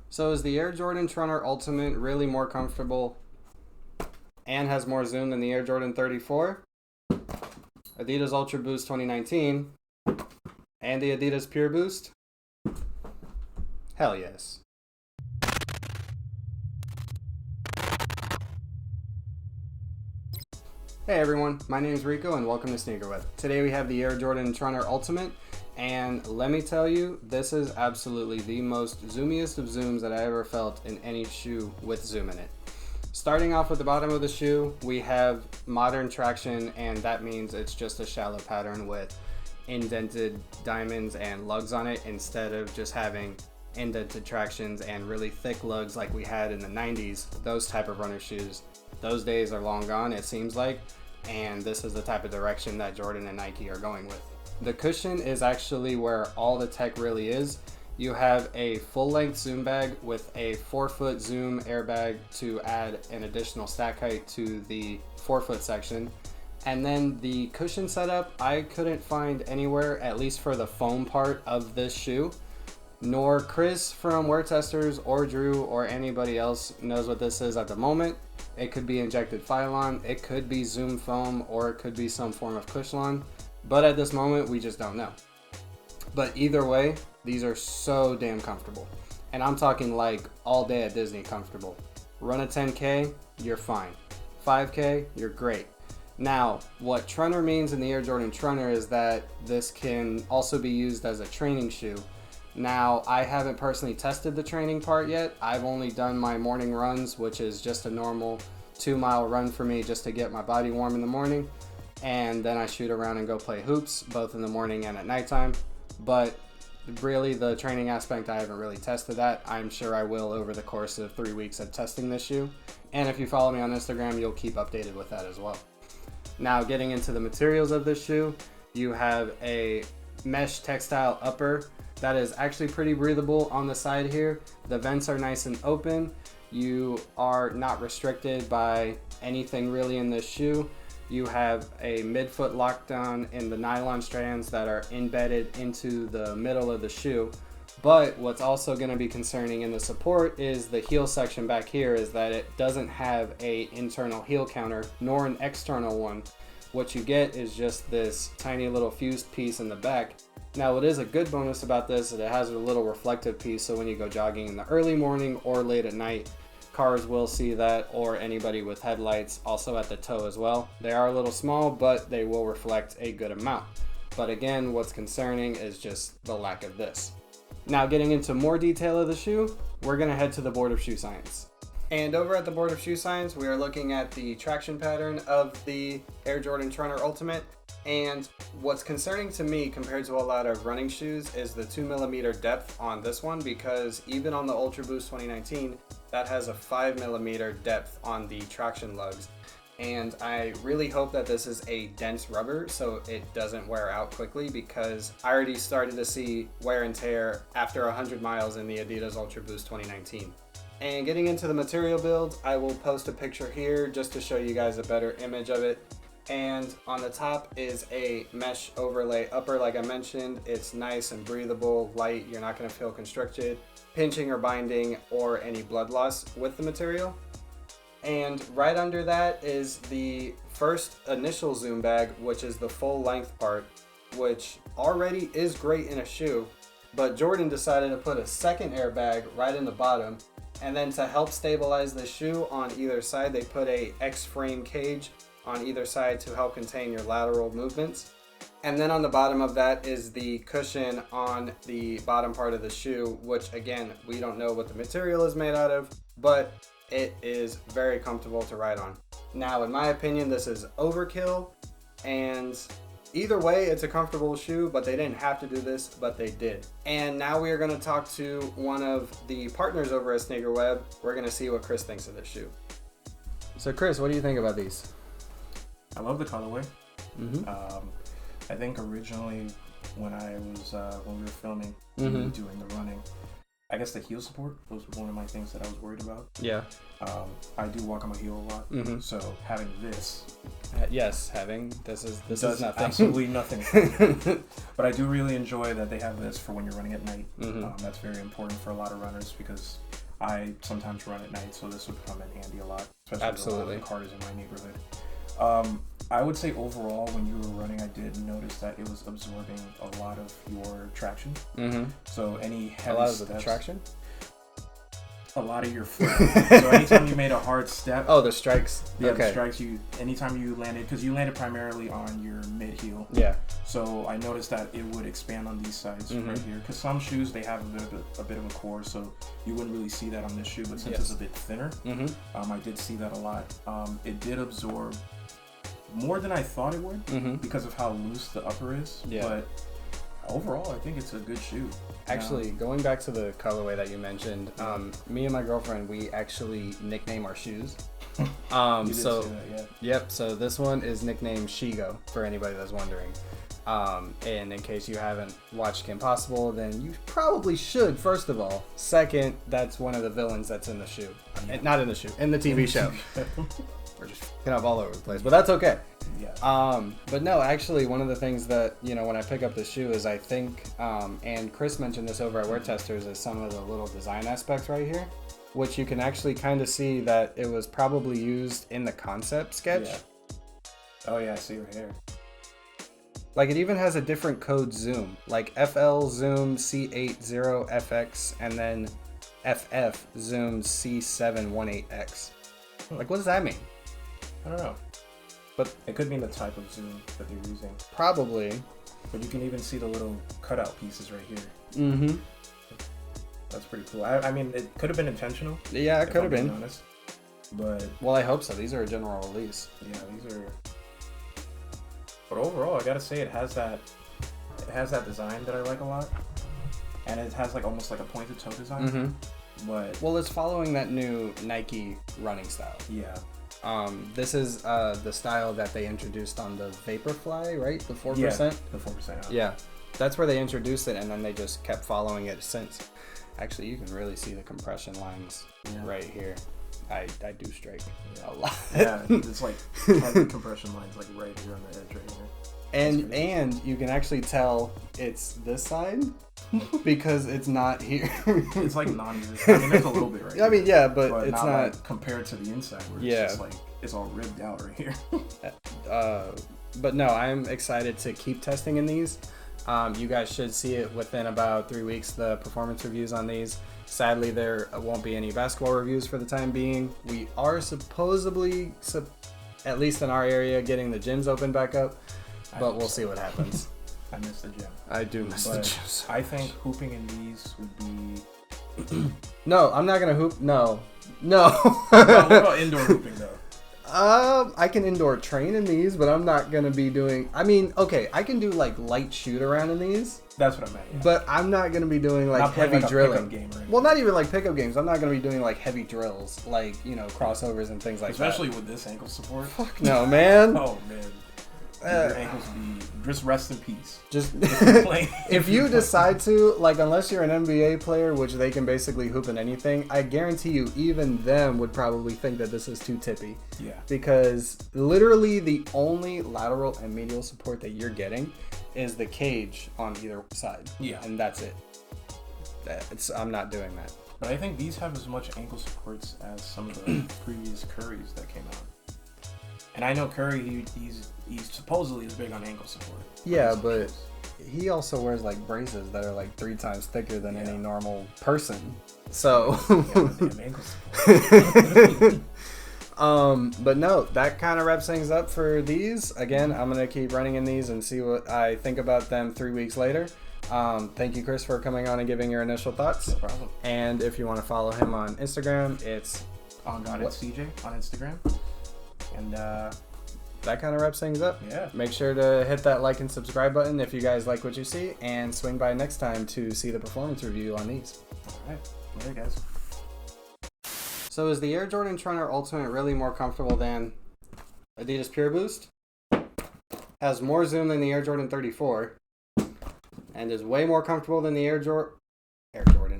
So is the Air Jordan Trunner Ultimate really more comfortable and has more zoom than the Air Jordan 34, Adidas Ultra Boost 2019, and the Adidas Pure Boost? Hell yes. Hey everyone, my name is Rico and welcome to SneakerWeb. Today we have the Air Jordan Trunner Ultimate, and let me tell you, this is absolutely the most zoomiest of zooms that I ever felt in any shoe with zoom in it. Starting off with the bottom of the shoe, we have modern traction, and that means it's just a shallow pattern with indented diamonds and lugs on it instead of just having indented tractions and really thick lugs like we had in the 90s. Those type of runner shoes, those days are long gone, it seems like, and this is the type of direction that Jordan and Nike are going with. The cushion is actually where all the tech really is. You have a full-length zoom bag with a 4-foot zoom airbag to add an additional stack height to the 4-foot section. And then the cushion setup, I couldn't find anywhere, at least for the foam part of this shoe. Nor Chris from Wear Testers or Drew or anybody else knows what this is at the moment. It could be injected Phylon, it could be zoom foam, or it could be some form of Cushlon. But at this moment, we just don't know. But either way, these are so damn comfortable. And I'm talking like all day at Disney comfortable. Run a 10K, you're fine. 5K, you're great. Now, what Trunner means in the Air Jordan Trunner is that this can also be used as a training shoe. Now, I haven't personally tested the training part yet. I've only done my morning runs, which is just a normal 2-mile run for me just to get my body warm in the morning. And then I shoot around and go play hoops, both in the morning and at nighttime. But really, the training aspect, I haven't really tested that. I'm sure I will over the course of 3 weeks of testing this shoe. And if you follow me on Instagram, you'll keep updated with that as well. Now, getting into the materials of this shoe, you have a mesh textile upper that is actually pretty breathable on the side here. The vents are nice and open. You are not restricted by anything really in this shoe. You have a midfoot lockdown in the nylon strands that are embedded into the middle of the shoe. But what's also going to be concerning in the support is the heel section back here, is that it doesn't have a internal heel counter nor an external one. What you get is just this tiny little fused piece in the back. Now, what is a good bonus about this is it has a little reflective piece, so when you go jogging in the early morning or late at night, cars will see that, or anybody with headlights, also at the toe as well. They are a little small, but they will reflect a good amount. But again, what's concerning is just the lack of this. Now, getting into more detail of the shoe, we're going to head to the Board of Shoe Science. And over at the Board of Shoe Science, we are looking at the traction pattern of the Air Jordan Trunner Ultimate. And what's concerning to me compared to a lot of running shoes is the 2mm depth on this one, because even on the Ultra Boost 2019, that has a 5mm depth on the traction lugs. And I really hope that this is a dense rubber so it doesn't wear out quickly, because I already started to see wear and tear after 100 miles in the Adidas Ultra Boost 2019. And getting into the material build, I will post a picture here just to show you guys a better image of it. And on the top is a mesh overlay upper. Like I mentioned, it's nice and breathable, light. You're not going to feel constricted, pinching or binding, or any blood loss with the material. And right under that is the first initial zoom bag, which is the full length part, which already is great in a shoe, but Jordan decided to put a second airbag right in the bottom. And then to help stabilize the shoe on either side, they put a X-frame cage on either side to help contain your lateral movements. And then on the bottom of that is the cushion on the bottom part of the shoe, which again, we don't know what the material is made out of, but it is very comfortable to ride on. Now, in my opinion, this is overkill, and either way, it's a comfortable shoe, but they didn't have to do this, but they did. And now we are going to talk to one of the partners over at SneakerWeb. We're going to see what Chris thinks of this shoe. So Chris, what do you think about these? I love the colorway. I think originally when we were filming, doing the running, I guess the heel support was one of my things that I was worried about. Yeah. I do walk on my heel a lot, so having this Yes, this does is nothing. absolutely nothing. But I do really enjoy that they have this for when you're running at night. That's very important for a lot of runners because I sometimes run at night, so this would come in handy a lot, especially with a lot of the cars in my neighborhood. I would say overall, when you were running, I did notice that it was absorbing a lot of your traction. So any heavy steps, the traction? A lot of your foot. So anytime you made a hard step. Oh, the strikes. Yeah, the strikes. Anytime you landed, because you landed primarily on your mid heel. Yeah. So I noticed that it would expand on these sides right here. Because some shoes, they have a bit of a core, so you wouldn't really see that on this shoe. But since it's a bit thinner, I did see that a lot. It did absorb more than I thought it would because of how loose the upper is. Yeah. But overall, I think it's a good shoe. Actually, going back to the colorway that you mentioned, me and my girlfriend, we actually nickname our shoes. You did say that, yeah. Yep. So this one is nicknamed Shigo for anybody that's wondering. And in case you haven't watched Kim Possible, then you probably should. First of all, second, that's one of the villains that's in the shoe. Not in the shoe, in the TV show. We're just f***ing up all over the place, but that's okay. Yeah. But no, actually, one of the things that, when I pick up the shoe is I think, and Chris mentioned this over at Wear Testers, is some of the little design aspects right here, which you can actually kind of see that it was probably used in the concept sketch. Yeah. Oh yeah, I see right here. Like it even has a different code zoom, like FL zoom C80FX, and then FF zoom C718X. Like, what does that mean? I don't know. But it could mean the type of zoom that they're using. Probably. But you can even see the little cutout pieces right here. That's pretty cool. I mean, it could have been intentional. Yeah, it could have been. Honest. But well, I hope so. These are a general release. Yeah, these are. But overall, I gotta say, it has that design that I like a lot, and it has like almost like a pointed toe design. But well, it's following that new Nike running style. Yeah. This is the style that they introduced on the Vaporfly, right? The 4%? Yeah, the 4%. Yeah. That's where they introduced it, and then they just kept following it since. Actually, you can really see the compression lines right here. I do strike a lot. Yeah, it's like heavy compression lines like right here on the edge right here. And you can actually tell it's this side because it's not here. It's like non-existent. I mean, there's a little bit right here. I mean, yeah, but it's not like compared to the inside where it's just like it's all ribbed out right here. But no, I'm excited to keep testing in these. You guys should see it within about 3 weeks, the performance reviews on these. Sadly, there won't be any basketball reviews for the time being. We are supposedly, at least in our area, getting the gyms open back up, but we'll see what happens. I miss the gym. I do miss the gym. So I think hooping in these would be... No, I'm not going to hoop. No. What about indoor hooping, though? I can indoor train in these, but I'm not gonna be doing. I mean, okay, I can do like light shoot around in these. That's what I meant. Yeah. But I'm not gonna be doing like heavy like drilling. Game well, not even like pickup games. I'm not gonna be doing like heavy drills, like crossovers and things like Especially with this ankle support. Fuck no, man. Oh man. Your ankles be just rest in peace. Just if you decide to, like, unless you're an NBA player, which they can basically hoop in anything, I guarantee you, even them would probably think that this is too tippy. Yeah. Because literally the only lateral and medial support that you're getting is the cage on either side. Yeah. And that's it. I'm not doing that. But I think these have as much ankle supports as some of the previous Currys that came out. And I know Curry, he's supposedly is big on ankle support. Yeah, but he also wears like braces that are like 3 times thicker than any normal person. So. Damn ankle support. But no, that kind of wraps things up for these. Again, I'm gonna keep running in these and see what I think about them 3 weeks later. Thank you, Chris, for coming on and giving your initial thoughts. No problem. And if you want to follow him on Instagram, it's it's CJ on Instagram. And that kind of wraps things up. Yeah. Make sure to hit that like and subscribe button if you guys like what you see, and swing by next time to see the performance review on these. All right. Later, guys. So is the Air Jordan Trunner Ultimate really more comfortable than Adidas Pure Boost? Has more zoom than the Air Jordan 34, and is way more comfortable than the Air Jordan